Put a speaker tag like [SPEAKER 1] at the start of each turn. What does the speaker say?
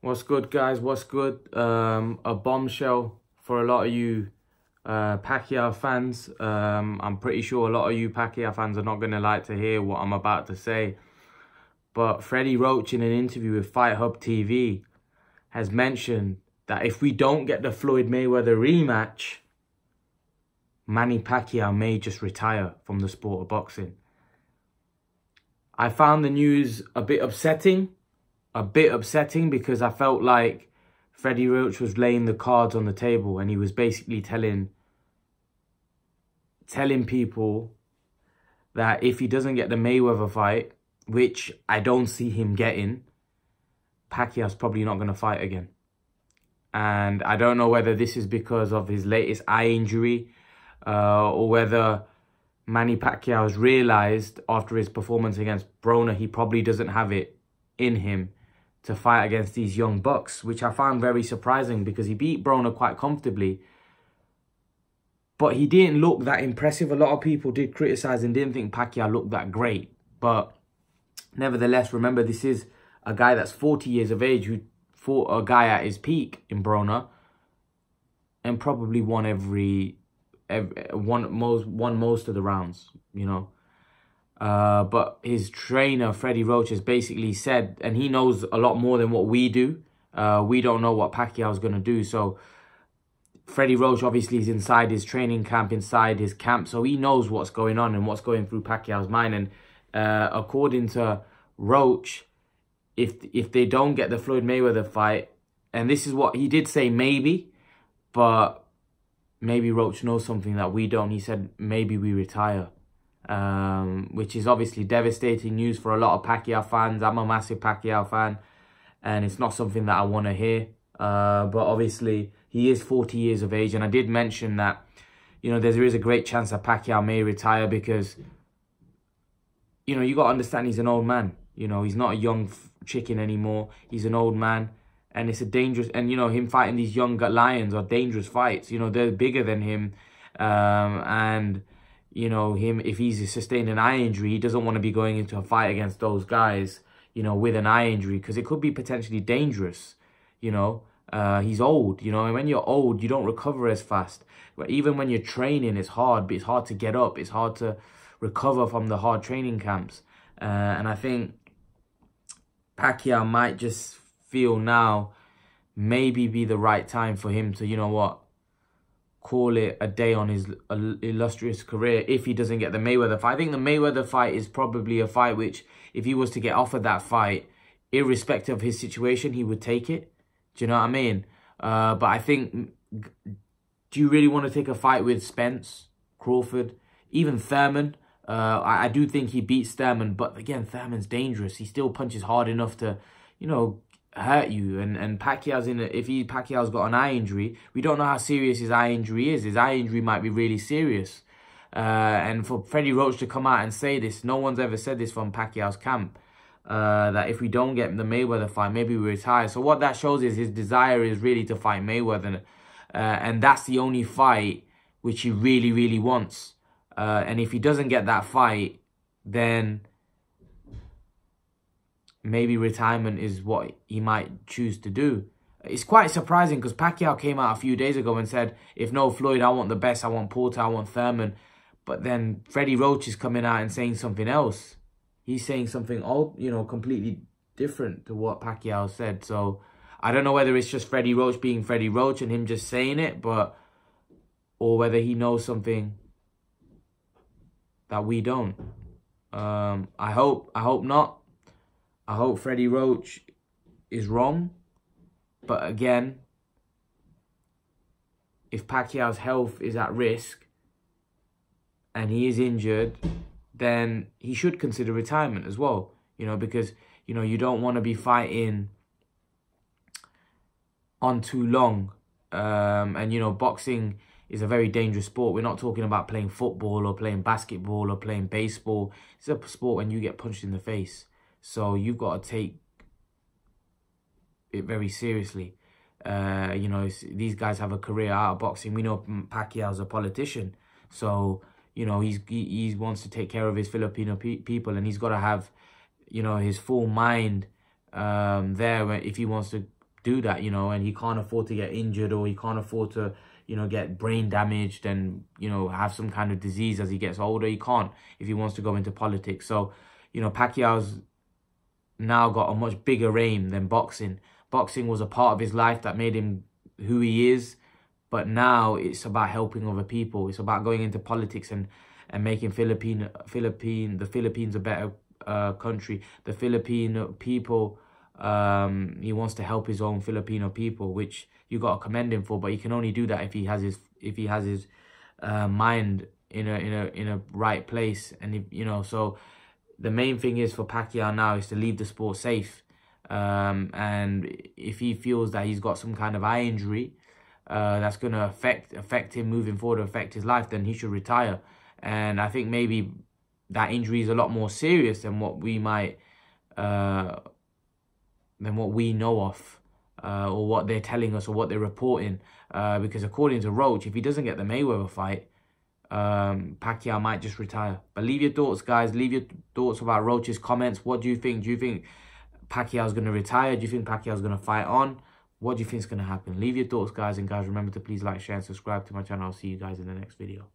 [SPEAKER 1] What's good, guys? What's good? A bombshell for a lot of you Pacquiao fans. I'm pretty sure a lot of you Pacquiao fans are not going to like to hear what I'm about to say. But Freddie Roach, in an interview with Fight Hub TV, has mentioned that if we don't get the Floyd Mayweather rematch, Manny Pacquiao may just retire from the sport of boxing. I found the news a bit upsetting because I felt like Freddie Roach was laying the cards on the table, and he was basically telling people that if he doesn't get the Mayweather fight, which I don't see him getting, Pacquiao's probably not going to fight again. And I don't know whether this is because of his latest eye injury or whether Manny Pacquiao has realised after his performance against Broner he probably doesn't have it in him to fight against these young bucks, which I found very surprising because he beat Broner quite comfortably. But he didn't look that impressive. A lot of people did criticise and didn't think Pacquiao looked that great. But nevertheless, remember, this is a guy that's 40 years of age who fought a guy at his peak in Broner and probably won most of the rounds, you know. But his trainer, Freddie Roach, has basically said, and he knows a lot more than what we do. We don't know what Pacquiao's going to do. So Freddie Roach obviously is inside his training camp, inside his camp. So he knows what's going on and what's going through Pacquiao's mind. And according to Roach, if they don't get the Floyd Mayweather fight, and this is what he did say, maybe, but maybe Roach knows something that we don't. He said, maybe we retire. Which is obviously devastating news for a lot of Pacquiao fans. I'm a massive Pacquiao fan, and it's not something that I want to hear. But obviously, he is 40 years of age, and I did mention that, you know, there is a great chance that Pacquiao may retire because, you know, you got to understand he's an old man. You know, he's not a young chicken anymore. He's an old man, and it's a dangerous, and, you know, him fighting these young lions are dangerous fights. You know, they're bigger than him, and you know, if he's sustained an eye injury, he doesn't want to be going into a fight against those guys, you know, with an eye injury, because it could be potentially dangerous, you know. He's old, you know, and when you're old, you don't recover as fast. But even when you're training, it's hard, but it's hard to get up. It's hard to recover from the hard training camps. And I think Pacquiao might just feel now maybe be the right time for him to, you know what, call it a day on his illustrious career if he doesn't get the Mayweather fight. I think the Mayweather fight is probably a fight which, if he was to get offered that fight, irrespective of his situation, he would take it. Do you know what I mean? But I think, do you really want to take a fight with Spence, Crawford, even Thurman? I do think he beats Thurman, but again, Thurman's dangerous. He still punches hard enough to, you know, hurt you. And Pacquiao's Pacquiao's got an eye injury. We don't know how serious his eye injury is. His eye injury might be really serious. And for Freddie Roach to come out and say this, no one's ever said this from Pacquiao's camp, that if we don't get the Mayweather fight, maybe we retire. So what that shows is his desire is really to fight Mayweather. And that's the only fight which he really, really wants. And if he doesn't get that fight, then maybe retirement is what he might choose to do. It's quite surprising because Pacquiao came out a few days ago and said, if no Floyd, I want the best. I want Porter, I want Thurman. But then Freddie Roach is coming out and saying something else. He's saying something, you know, completely different to what Pacquiao said. So I don't know whether it's just Freddie Roach being Freddie Roach and him just saying it, or whether he knows something that we don't. I hope not. I hope Freddie Roach is wrong. But again, if Pacquiao's health is at risk and he is injured, then he should consider retirement as well. You know, because, you know, you don't want to be fighting on too long. And, you know, boxing is a very dangerous sport. We're not talking about playing football or playing basketball or playing baseball. It's a sport when you get punched in the face. So you've got to take it very seriously. You know, these guys have a career out of boxing. We know Pacquiao's a politician. So, you know, he wants to take care of his Filipino people. And he's got to have, you know, his full mind there if he wants to do that, you know, and he can't afford to get injured, or he can't afford to, you know, get brain damaged and, you know, have some kind of disease as he gets older. He can't if he wants to go into politics. So, you know, Pacquiao's now got a much bigger aim than boxing. Boxing was a part of his life that made him who he is, but now it's about helping other people. It's about going into politics and making the Philippines a better country. The Filipino people, he wants to help his own Filipino people, which you got to commend him for. But he can only do that if he has his mind in a right place. And if, you know, so the main thing is for Pacquiao now is to leave the sport safe. And if he feels that he's got some kind of eye injury that's going to affect him moving forward, affect his life, then he should retire. And I think maybe that injury is a lot more serious than what we might than what we know of, or what they're telling us, or what they're reporting. Because according to Roach, if he doesn't get the Mayweather fight, Pacquiao might just retire. But leave your thoughts, guys. Leave your thoughts about Roach's comments. What do you think? Do you think Pacquiao's going to retire? Do you think Pacquiao's going to fight on? What do you think is going to happen? Leave your thoughts, guys. And guys, remember to please like, share, and subscribe to my channel. I'll see you guys in the next video.